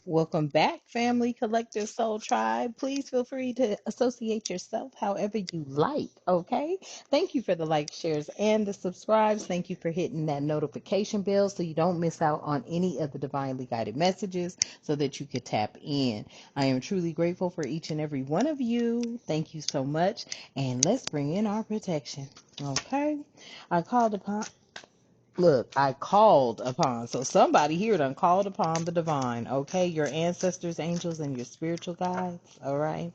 Welcome back, family, collective soul tribe. Please feel free to associate yourself however you like, okay? Thank you for the like, shares, and the subscribes. Thank you for hitting that notification bell so you don't miss out on any of the divinely guided messages so that you could tap in. I am truly grateful for each and every one of you. Thank you so much. And let's bring in our protection, okay? I called upon Look, I called upon. So somebody here done called upon the divine, okay? Your ancestors, angels, and your spiritual guides, all right?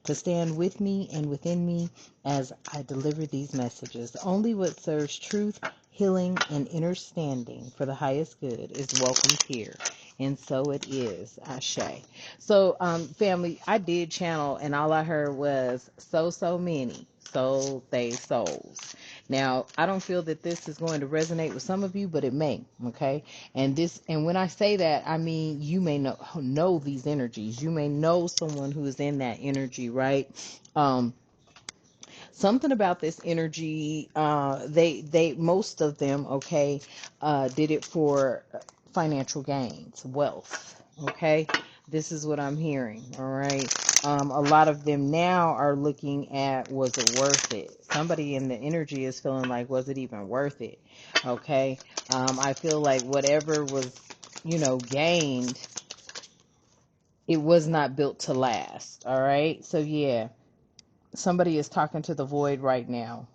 To stand with me and within me as I deliver these messages. Only what serves truth, healing, and understanding for the highest good is welcomed here. And so it is, Ashe. So, family, I did channel, and all I heard was so many sold they souls. Now, I don't feel that this is going to resonate with some of you, but it may, okay? And when I say that, I mean you may know these energies. You may know someone who is in that energy, right? Um, Something about this energy, they most of them, okay, did it for financial gains, wealth, okay. This is what I'm hearing, all right. A lot of them now are looking at, was it worth it? Somebody in the energy is feeling like, was it even worth it? Okay. I feel like whatever was, gained, it was not built to last, all right. So yeah, somebody is talking to the void right now.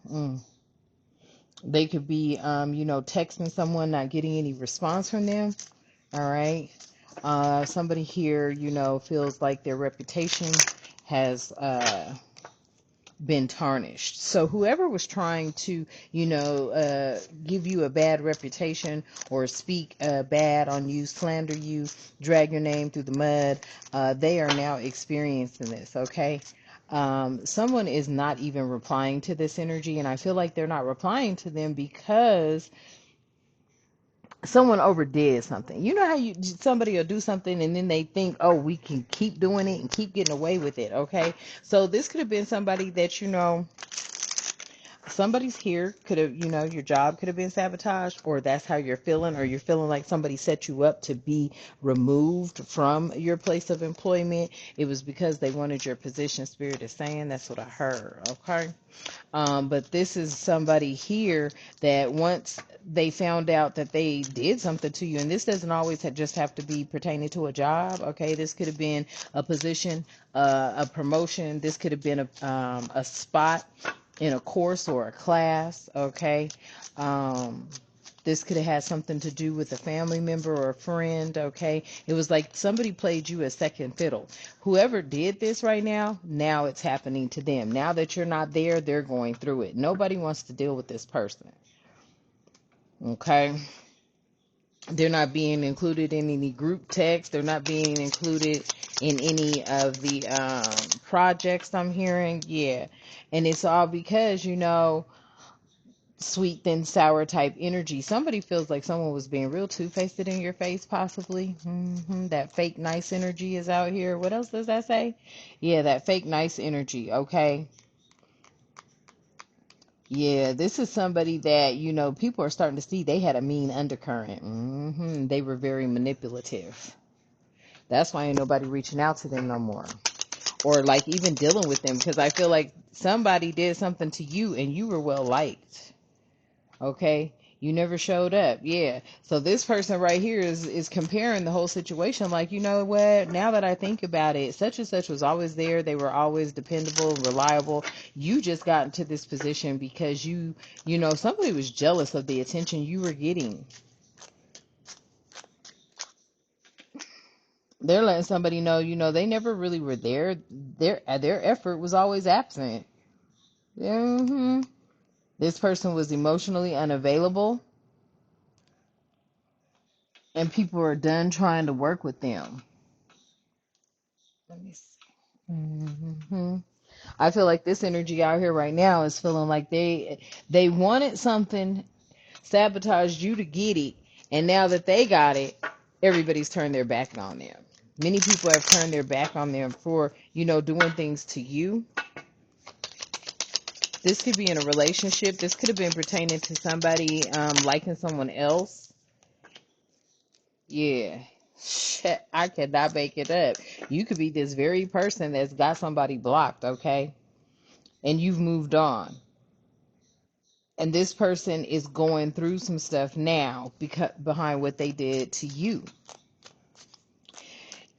They could be, texting someone, not getting any response from them. All right. Somebody here, feels like their reputation has been tarnished. So whoever was trying to, give you a bad reputation or speak bad on you, slander you, drag your name through the mud, they are now experiencing this. Okay. Someone is not even replying to this energy, and I feel like they're not replying to them because someone overdid something. You know how somebody will do something and then they think, oh, we can keep doing it and keep getting away with it. Okay. So this could have been somebody that, somebody's here could have, your job could have been sabotaged, or that's how you're feeling, or you're feeling like somebody set you up to be removed from your place of employment. It was because they wanted your position. Spirit is saying that's what I heard. Okay. But this is somebody here that once they found out that they did something to you, and this doesn't always just have to be pertaining to a job. Okay. This could have been a position, a promotion. This could have been a spot in a course or a class, okay? This could have had something to do with a family member or a friend, okay? It was like somebody played you a second fiddle. Whoever did this right now it's happening to them. Now that you're not there, they're going through it. Nobody wants to deal with this person, okay? They're not being included in any group text. They're not being included in any of the projects I'm hearing. Yeah. And it's all because, sweet, thin, sour type energy. Somebody feels like someone was being real two-faced in your face, possibly. That fake nice energy is out here. What else does that say? Yeah, that fake nice energy. Okay. Yeah, this is somebody that, people are starting to see they had a mean undercurrent. They were very manipulative. That's why ain't nobody reaching out to them no more. Or like even dealing with them, because I feel like somebody did something to you and you were well liked. Okay, you never showed up. Yeah. So this person right here is comparing the whole situation. Like, you know what? Now that I think about it, such and such was always there. They were always dependable, reliable. You just got into this position because somebody was jealous of the attention you were getting. They're letting somebody know, they never really were there. Their effort was always absent. hmm This person was emotionally unavailable, and people are done trying to work with them. Let me see. I feel like this energy out here right now is feeling like they wanted something, sabotaged you to get it, and now that they got it, everybody's turned their back on them. Many people have turned their back on them for, doing things to you. This could be in a relationship. This could have been pertaining to somebody liking someone else. Yeah. Shit, I cannot make it up. You could be this very person that's got somebody blocked, okay? And you've moved on. And this person is going through some stuff now because behind what they did to you.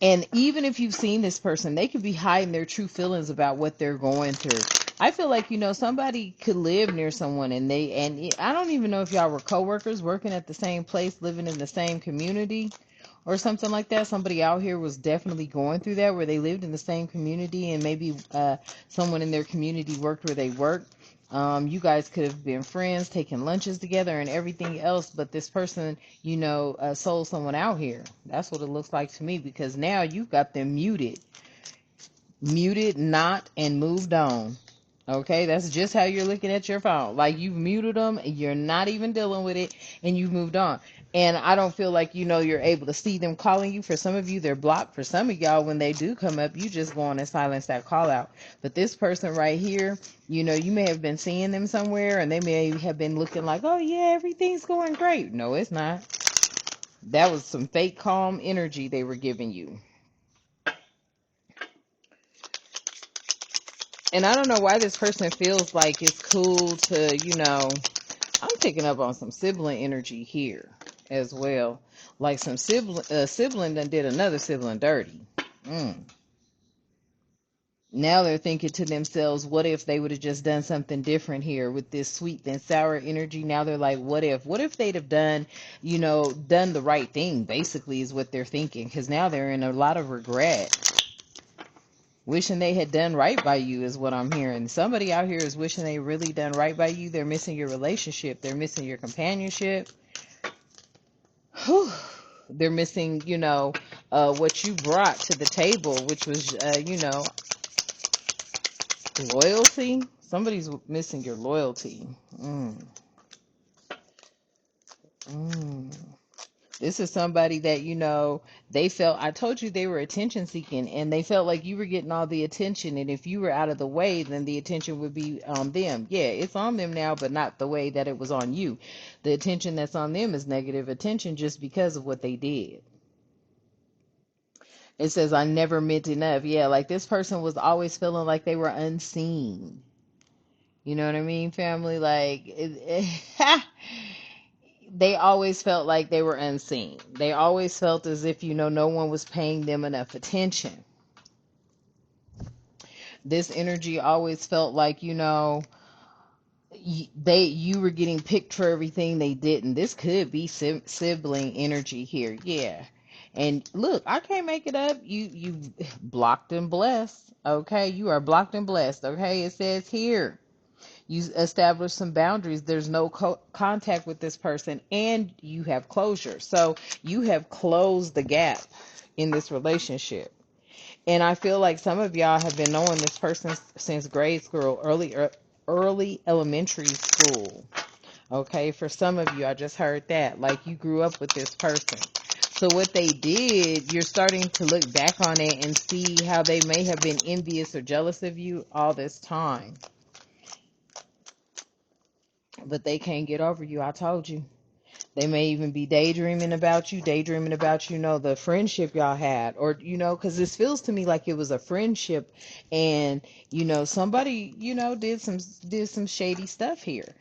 And even if you've seen this person, they could be hiding their true feelings about what they're going through. I feel like, somebody could live near someone and I don't even know if y'all were coworkers working at the same place, living in the same community or something like that. Somebody out here was definitely going through that where they lived in the same community and maybe someone in their community worked where they worked. You guys could have been friends, taking lunches together and everything else, but this person, sold someone out here. That's what it looks like to me because now you've got them muted, not, and moved on. Okay, that's just how you're looking at your phone. Like you've muted them, you're not even dealing with it, and you've moved on. And I don't feel like, you're able to see them calling you. For some of you, they're blocked. For some of y'all, when they do come up, you just go on and silence that call out. But this person right here, you may have been seeing them somewhere, and they may have been looking like, oh yeah, everything's going great. No, it's not. That was some fake calm energy they were giving you. And I don't know why this person feels like it's cool to, I'm picking up on some sibling energy here as well. Like some sibling done did another sibling dirty. Mm. Now they're thinking to themselves, what if they would have just done something different here with this sweet and sour energy? Now they're like, what if they'd have done, done the right thing, basically is what they're thinking. Because now they're in a lot of regret. Wishing they had done right by you is what I'm hearing. Somebody out here is wishing they really done right by you. They're missing your relationship. They're missing your companionship. Whew. They're missing, what you brought to the table, which was, loyalty. Somebody's missing your loyalty. Mm. Mm. This is somebody that, they felt, I told you they were attention seeking and they felt like you were getting all the attention. And if you were out of the way, then the attention would be on them. Yeah, it's on them now, but not the way that it was on you. The attention that's on them is negative attention just because of what they did. It says, I never meant enough. Yeah, like this person was always feeling like they were unseen. You know what I mean, family? Like, they always felt like they were unseen. They always felt as if, no one was paying them enough attention. This energy always felt like, you were getting picked for everything they didn't. This could be sibling energy here. Yeah. And look, I can't make it up. You blocked and blessed. Okay, you are blocked and blessed. Okay, it says here. You establish some boundaries. There's no contact with this person and you have closure. So you have closed the gap in this relationship. And I feel like some of y'all have been knowing this person since grade school, early elementary school. Okay, for some of you, I just heard that. Like you grew up with this person. So what they did, you're starting to look back on it and see how they may have been envious or jealous of you all this time. But they can't get over you. I told you. They may even be daydreaming about you, the friendship y'all had, or, because this feels to me like it was a friendship and, somebody, did some shady stuff here.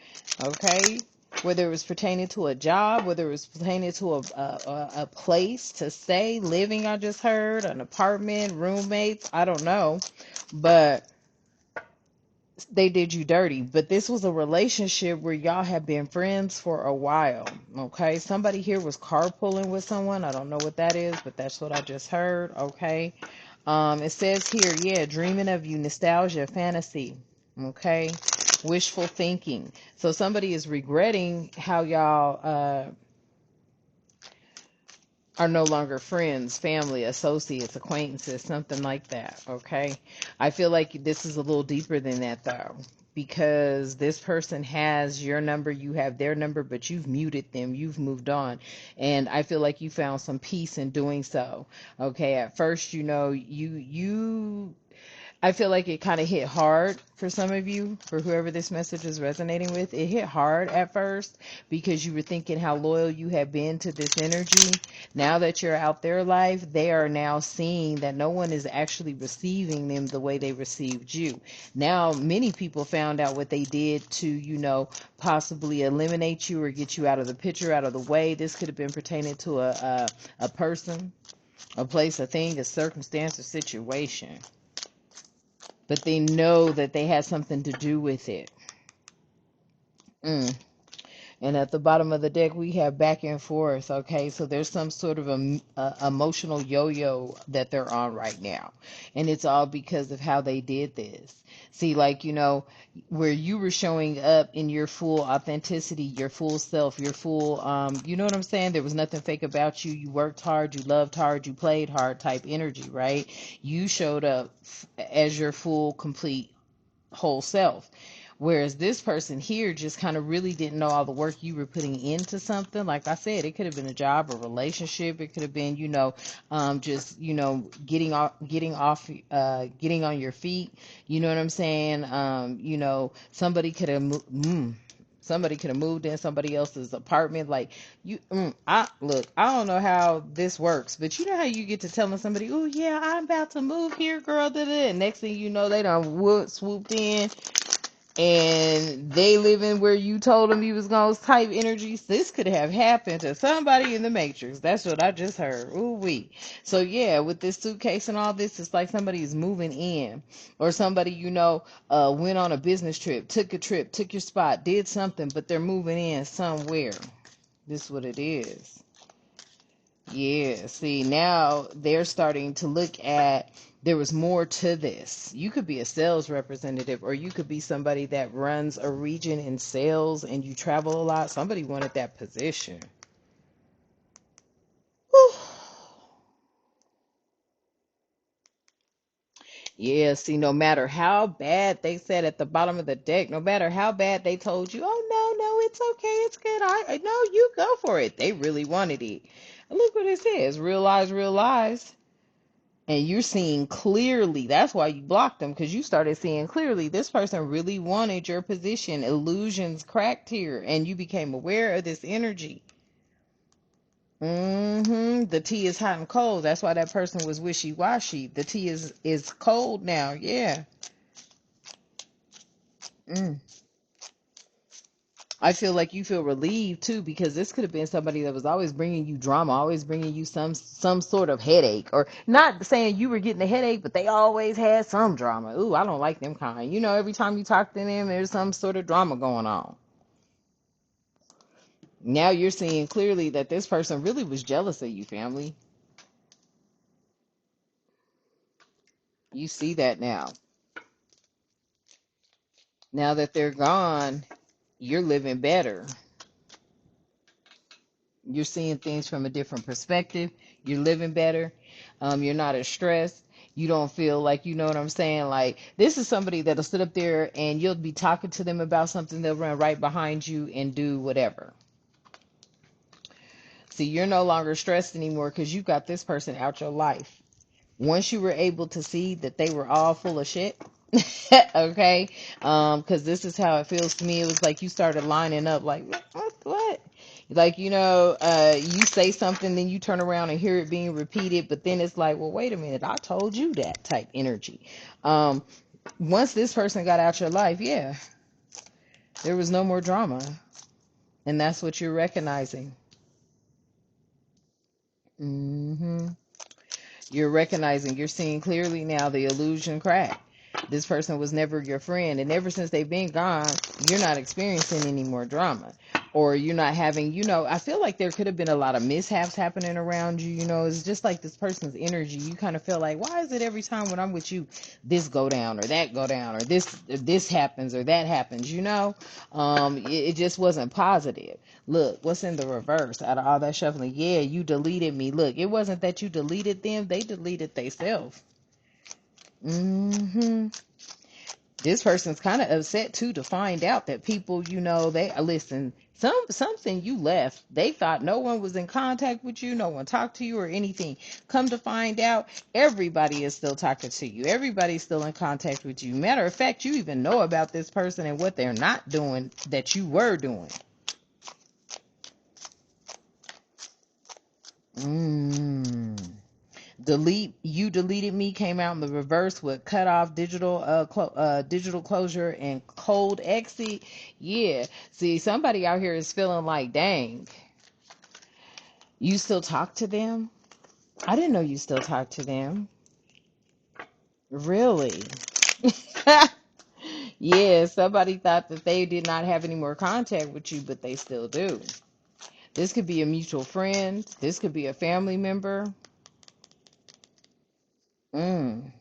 Okay. Whether it was pertaining to a job, whether it was pertaining to a place to stay, living, I just heard, an apartment, roommates, I don't know. But they did you dirty. But this was a relationship where y'all have been friends for a while. Okay, somebody here was carpooling with someone. I don't know what that is, but that's what I just heard. Okay. It says here, yeah, dreaming of you, nostalgia, fantasy. Okay, wishful thinking. So somebody is regretting how y'all are no longer friends, family, associates, acquaintances, something like that. Okay. I feel like this is a little deeper than that though, because this person has your number, you have their number, but you've muted them, you've moved on. And I feel like you found some peace in doing so. Okay. At first, I feel like it kind of hit hard for some of you, for whoever this message is resonating with. It hit hard at first because you were thinking how loyal you have been to this energy. Now that you're out their life, they are now seeing that no one is actually receiving them the way they received you. Now, many people found out what they did to, possibly eliminate you or get you out of the picture, out of the way. This could have been pertaining to a person, a place, a thing, a circumstance, a situation, but they know that they had something to do with it. Mm. And at the bottom of the deck, we have back and forth. Okay, so there's some sort of emotional yo-yo that they're on right now, and it's all because of how they did this. See, like, where you were showing up in your full authenticity, your full self, your full, you know what I'm saying? There was nothing fake about you. You worked hard, you loved hard, you played hard type energy, right? You showed up as your full, complete, whole self. Whereas this person here just kind of really didn't know all the work you were putting into something. Like I said, it could have been a job, a relationship. It could have been, just, getting on your feet. You know what I'm saying? Somebody could have somebody could have moved in somebody else's apartment. Like I don't know how this works, but you know how you get to telling somebody, oh yeah, I'm about to move here, girl. Da, da. And next thing you know, they done swooped in and they living where you told them you was gonna type energies. This could have happened to somebody in the Matrix. That's what I just heard. Ooh wee. So yeah, with this suitcase and all this, it's like somebody is moving in, or somebody went on a business trip, took your spot, did something, but they're moving in somewhere. This is what it is. Yeah, see, now they're starting to look at there was more to this. You could be a sales representative, or you could be somebody that runs a region in sales and you travel a lot. Somebody wanted that position. Whew. Yeah, see, no matter how bad they said at the bottom of the deck, no matter how bad they told you, oh, no, it's okay, it's good. No, you go for it. They really wanted it. Look what it says, real lies, real lies. And you're seeing clearly. That's why you blocked them, because you started seeing clearly this person really wanted your position. Illusions cracked here, and you became aware of this energy. The tea is hot and cold. That's why that person was wishy-washy. The tea is cold now. Yeah. Mm. I feel like you feel relieved too, because this could have been somebody that was always bringing you drama, always bringing you some sort of headache, or not saying you were getting a headache, but they always had some drama. Ooh, I don't like them kind. Every time you talk to them, there's some sort of drama going on. Now you're seeing clearly that this person really was jealous of you, family. You see that now. Now that they're gone, you're living better. You're seeing things from a different perspective. You're living better. You're not as stressed. You don't feel like, you know what I'm saying? Like, this is somebody that'll sit up there and you'll be talking to them about something. They'll run right behind you and do whatever. See, you're no longer stressed anymore because you got this person out your life. Once you were able to see that they were all full of shit, okay, because this is how it feels to me. It was like you started lining up like, what? Like, you say something, then you turn around and hear it being repeated, but then it's like, well, wait a minute, I told you that type energy. Once this person got out your life, yeah, there was no more drama, and that's what you're recognizing. You're recognizing, you're seeing clearly now the illusion crack. This person was never your friend, and ever since they've been gone, you're not experiencing any more drama, or you're not having, I feel like there could have been a lot of mishaps happening around you. It's just like this person's energy. You kind of feel like, why is it every time when I'm with you, this go down or that go down, or this happens or that happens, it just wasn't positive. Look, what's in the reverse out of all that shuffling? Yeah, you deleted me. Look, it wasn't that you deleted them, they deleted themselves. This person's kind of upset too to find out that people, they listen. Something you left. They thought no one was in contact with you, no one talked to you or anything. Come to find out, everybody is still talking to you. Everybody's still in contact with you. Matter of fact, you even know about this person and what they're not doing that you were doing. You deleted me came out in the reverse with cut off digital closure and cold exit. Yeah, see, somebody out here is feeling like, dang, you still talk to them? I didn't know you still talk to them. Really? Yeah, somebody thought that they did not have any more contact with you, but they still do. This could be a mutual friend. This could be a family member. mm.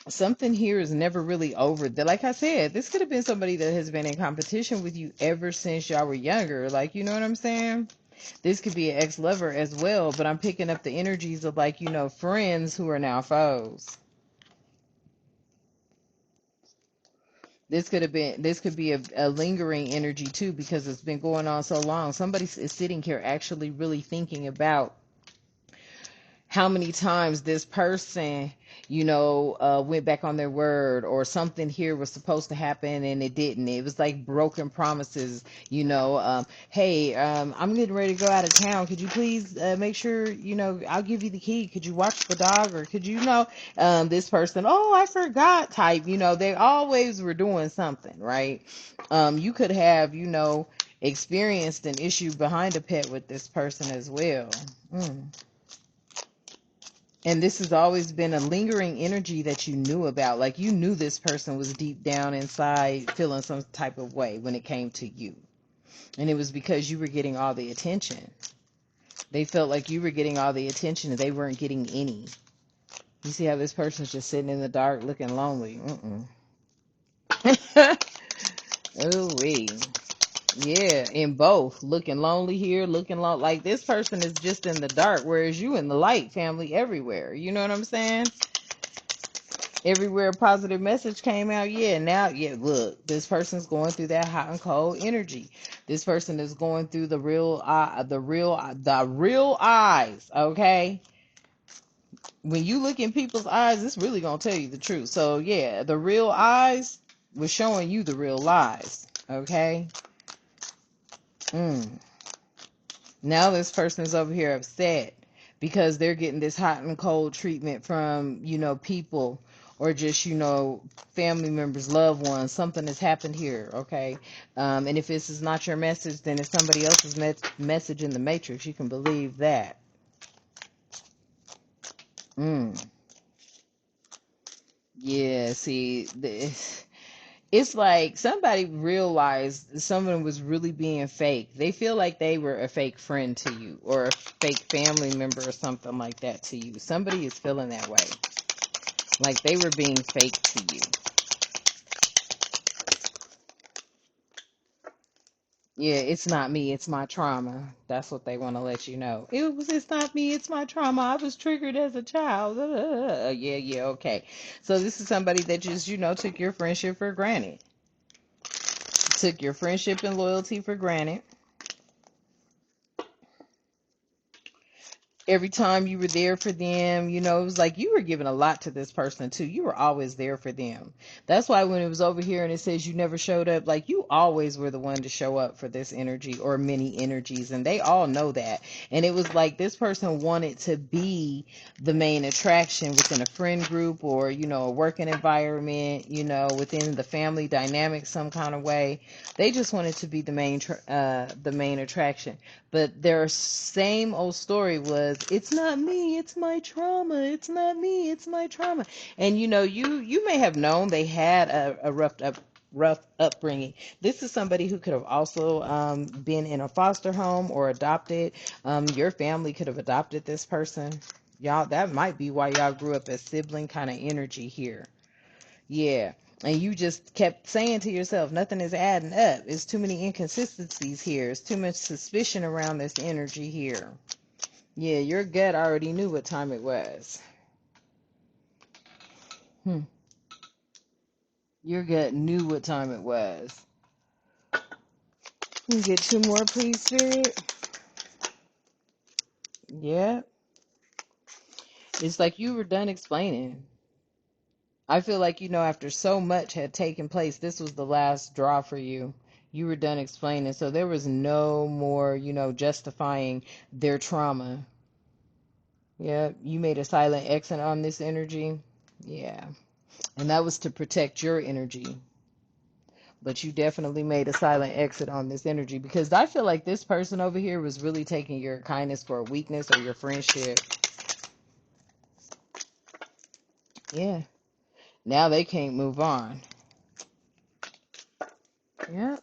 Something here is never really over. Like I said, this could have been somebody that has been in competition with you ever since y'all were younger. Like, you know what I'm saying? This could be an ex-lover as well, but I'm picking up the energies of, like, friends who are now foes. This could be a lingering energy too, because it's been going on so long. Somebody is sitting here actually really thinking about how many times this person, went back on their word, or something here was supposed to happen and it didn't. It was like broken promises, hey, I'm getting ready to go out of town. Could you please make sure, I'll give you the key. Could you watch the dog? Or could this person, oh, I forgot type, they always were doing something, right? You could have, experienced an issue behind a pet with this person as well. And this has always been a lingering energy that you knew about. Like, you knew this person was deep down inside feeling some type of way when it came to you. And it was because you were getting all the attention. They felt like you were getting all the attention and they weren't getting any. You see how this person's just sitting in the dark looking lonely. Oh, wee. Yeah, in both. Looking lonely here, looking like this person is just in the dark, whereas you in the light, family everywhere. You know what I'm saying? Everywhere a positive message came out, look, this person's going through that hot and cold energy. This person is going through the real eyes, okay? When you look in people's eyes, it's really gonna tell you the truth. So yeah, the real eyes was showing you the real lies, okay? Now this person is over here upset because they're getting this hot and cold treatment from, people, or just, family members, loved ones. Something has happened here, okay? And if this is not your message, then it's somebody else's message in the matrix. You can believe that. Yeah, see, it's like somebody realized someone was really being fake. They feel like they were a fake friend to you, or a fake family member or something like that to you. Somebody is feeling that way. Like they were being fake to you. Yeah, it's not me, it's my trauma. That's what they want to let you know. It's not me, it's my trauma. I was triggered as a child. Yeah, okay. So this is somebody that just, took your friendship for granted. Took your friendship and loyalty for granted. Every time you were there for them, it was like you were giving a lot to this person too. You were always there for them. That's why when it was over here and it says you never showed up, like you always were the one to show up for this energy or many energies, and they all know that. And it was like this person wanted to be the main attraction within a friend group, or a working environment, within the family dynamic some kind of way. They just wanted to be the main attraction. But their same old story was, it's not me, it's my trauma. It's not me, it's my trauma. And you may have known they had a rough upbringing. This is somebody who could have also been in a foster home or adopted. Your family could have adopted this person. Y'all, that might be why y'all grew up as sibling kind of energy here. Yeah. And you just kept saying to yourself, nothing is adding up. It's too many inconsistencies here. It's too much suspicion around this energy here. Yeah, your gut already knew what time it was. Your gut knew what time it was. Can you get two more, please, Spirit? Yeah. It's like you were done explaining. I feel like, after so much had taken place, this was the last draw for you. You were done explaining. So there was no more, justifying their trauma. Yeah. You made a silent exit on this energy. Yeah. And that was to protect your energy. But you definitely made a silent exit on this energy because I feel like this person over here was really taking your kindness for a weakness or your friendship. Yeah. Now they can't move on. Yeah.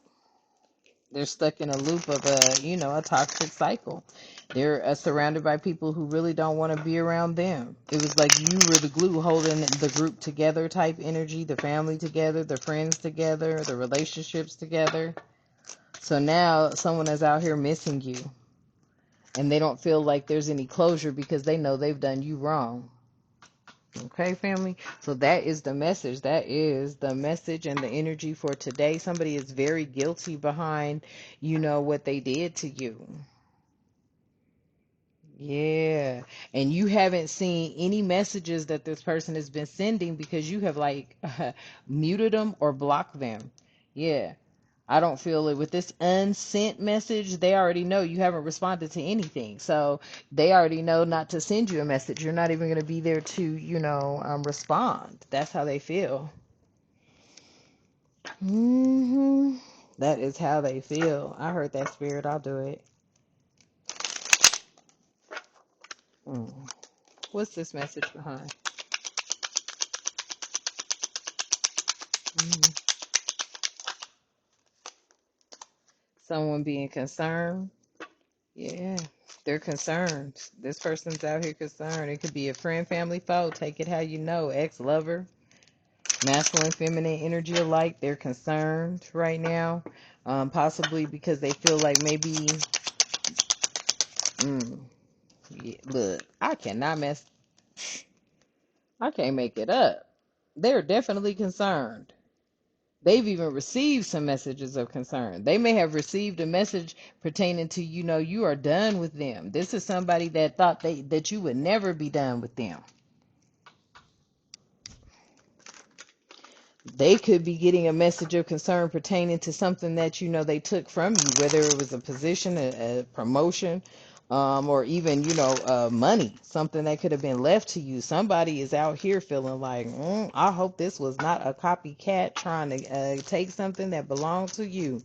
They're stuck in a loop of a toxic cycle. They're surrounded by people who really don't want to be around them. It was like you were the glue holding the group together type energy, the family together, the friends together, the relationships together. So now someone is out here missing you. And they don't feel like there's any closure because they know they've done you wrong. Okay, family? So that is the message. That is the message and the energy for today. Somebody is very guilty behind, what they did to you. Yeah. And you haven't seen any messages that this person has been sending because you have muted them or blocked them. Yeah. I don't feel it with this unsent message. They already know you haven't responded to anything. So they already know not to send you a message. You're not even going to be there to, respond. That's how they feel. That is how they feel. I heard that, Spirit. I'll do it. What's this message behind? Someone being concerned. Yeah, they're concerned. This person's out here concerned. It could be a friend, family, foe. Take it how you know. Ex-lover, masculine, feminine energy alike. They're concerned right now. Possibly because they feel like maybe, yeah, look, I can't make it up. They're definitely concerned. They've even received some messages of concern. They may have received a message pertaining to, you are done with them. This is somebody that thought that you would never be done with them. They could be getting a message of concern pertaining to something that, they took from you, whether it was a position, a promotion, or even, money, something that could have been left to you. Somebody is out here feeling like, I hope this was not a copycat trying to take something that belonged to you.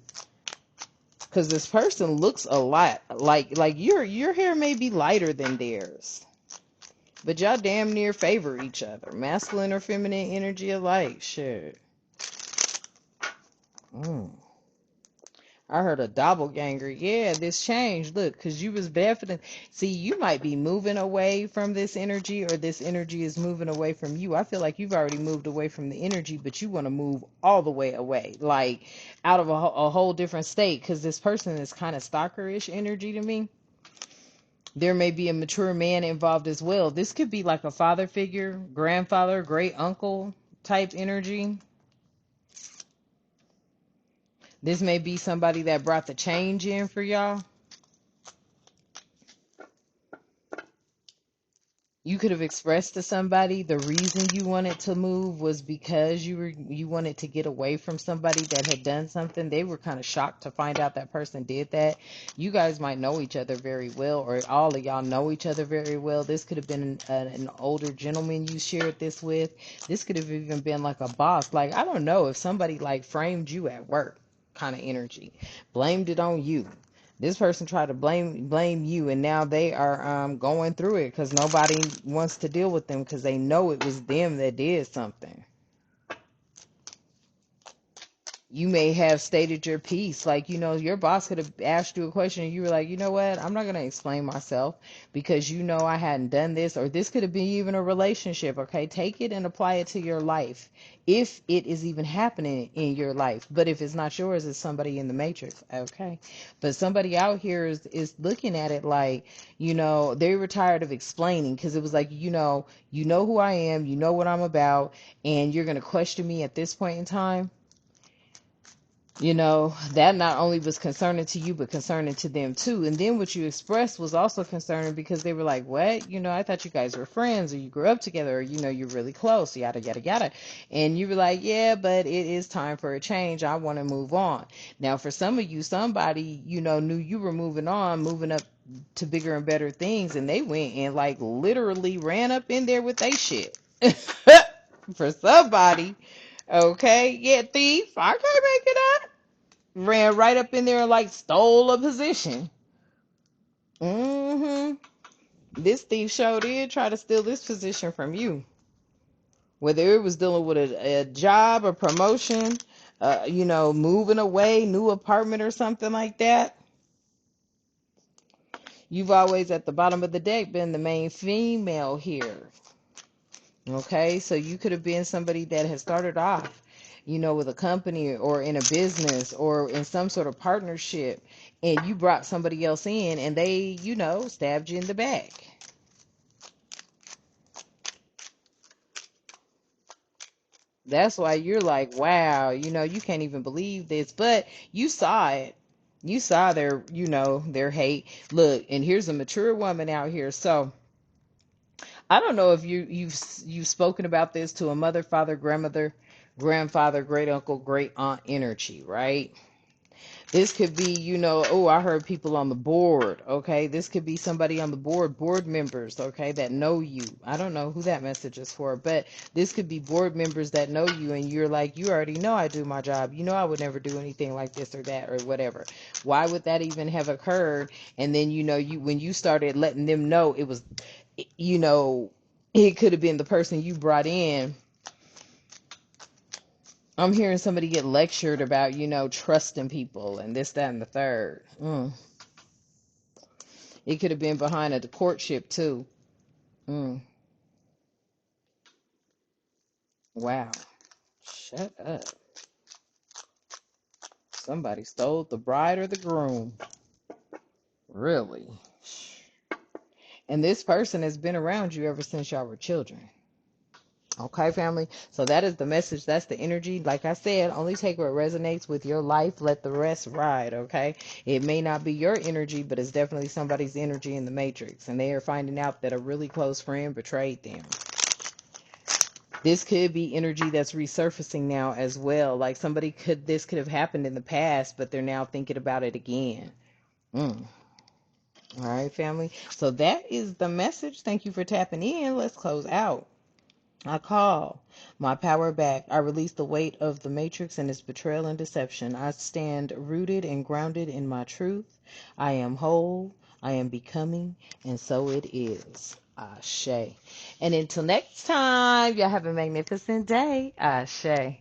Because this person looks a lot like your hair may be lighter than theirs, but y'all damn near favor each other, masculine or feminine energy alike. Shit. I heard a doppelganger. Yeah, this changed. Look, because you was definitely, see, you might be moving away from this energy, or this energy is moving away from you. I feel like you've already moved away from the energy, but you want to move all the way away, like out of a whole different state, because this person is kind of stalkerish energy to me. There may be a mature man involved as well. This could be like a father figure, grandfather, great uncle type energy. This may be somebody that brought the change in for y'all. You could have expressed to somebody the reason you wanted to move was because you wanted to get away from somebody that had done something. They were kind of shocked to find out that person did that. You guys might know each other very well, or all of y'all know each other very well. This could have been an older gentleman you shared this with. This could have even been like a boss. Like, I don't know, if somebody like framed you at work kind of energy, blamed it on you. This person tried to blame you, and now they are going through it because nobody wants to deal with them because they know it was them that did something. you may have stated your piece. Like, your boss could have asked you a question and you were like, you know what, I'm not going to explain myself because I hadn't done this. Or this could have been even a relationship. Okay, take it and apply it to your life if it is even happening in your life. But if it's not yours, it's somebody in the matrix. Okay, but somebody out here is looking at it like, they were tired of explaining, because it was like, who I am, what I'm about, and you're going to question me at this point in time. That not only was concerning to you, but concerning to them too. And then what you expressed was also concerning, because they were like, what? I thought you guys were friends, or you grew up together, or, you're really close, yada, yada, yada. And you were like, yeah, but it is time for a change. I want to move on. Now, for some of you, somebody, knew you were moving on, moving up to bigger and better things. And they went and like literally ran up in there with they shit. For somebody. Okay. Yeah, thief. I can't make it up. Ran right up in there and like stole a position. This thief sure did try to steal this position from you. Whether it was dealing with a job, a promotion, moving away, new apartment or something like that. You've always at the bottom of the deck been the main female here. Okay, so you could have been somebody that has started off, with a company or in a business or in some sort of partnership, and you brought somebody else in and they, stabbed you in the back. That's why you're like, wow, you can't even believe this, but you saw it. You saw their hate. Look, and here's a mature woman out here. So I don't know if you've spoken about this to a mother, father, grandmother, grandfather, great uncle, great aunt energy, right? This could be, oh, I heard people on the board, okay? This could be somebody on the board members, okay, that know you. I don't know who that message is for, but this could be board members that know you, and you're like, you already know I do my job. I would never do anything like this or that or whatever. Why would that even have occurred? And then, when you started letting them know, it was, it could have been the person you brought in. I'm hearing somebody get lectured about, trusting people and this, that, and the third. It could have been behind a courtship too. Wow. Shut up. Somebody stole the bride or the groom. Really? And this person has been around you ever since y'all were children. Okay, family? So that is the message. That's the energy. Like I said, only take what resonates with your life. Let the rest ride, okay? It may not be your energy, but it's definitely somebody's energy in the matrix. And they are finding out that a really close friend betrayed them. This could be energy that's resurfacing now as well. Like this could have happened in the past, but they're now thinking about it again. All right, family. So that is the message. Thank you for tapping in. Let's close out. I call my power back. I release the weight of the matrix and its betrayal and deception. I stand rooted and grounded in my truth. I am whole. I am becoming, and so it is. Ashe. And until next time, y'all have a magnificent day. Ashe.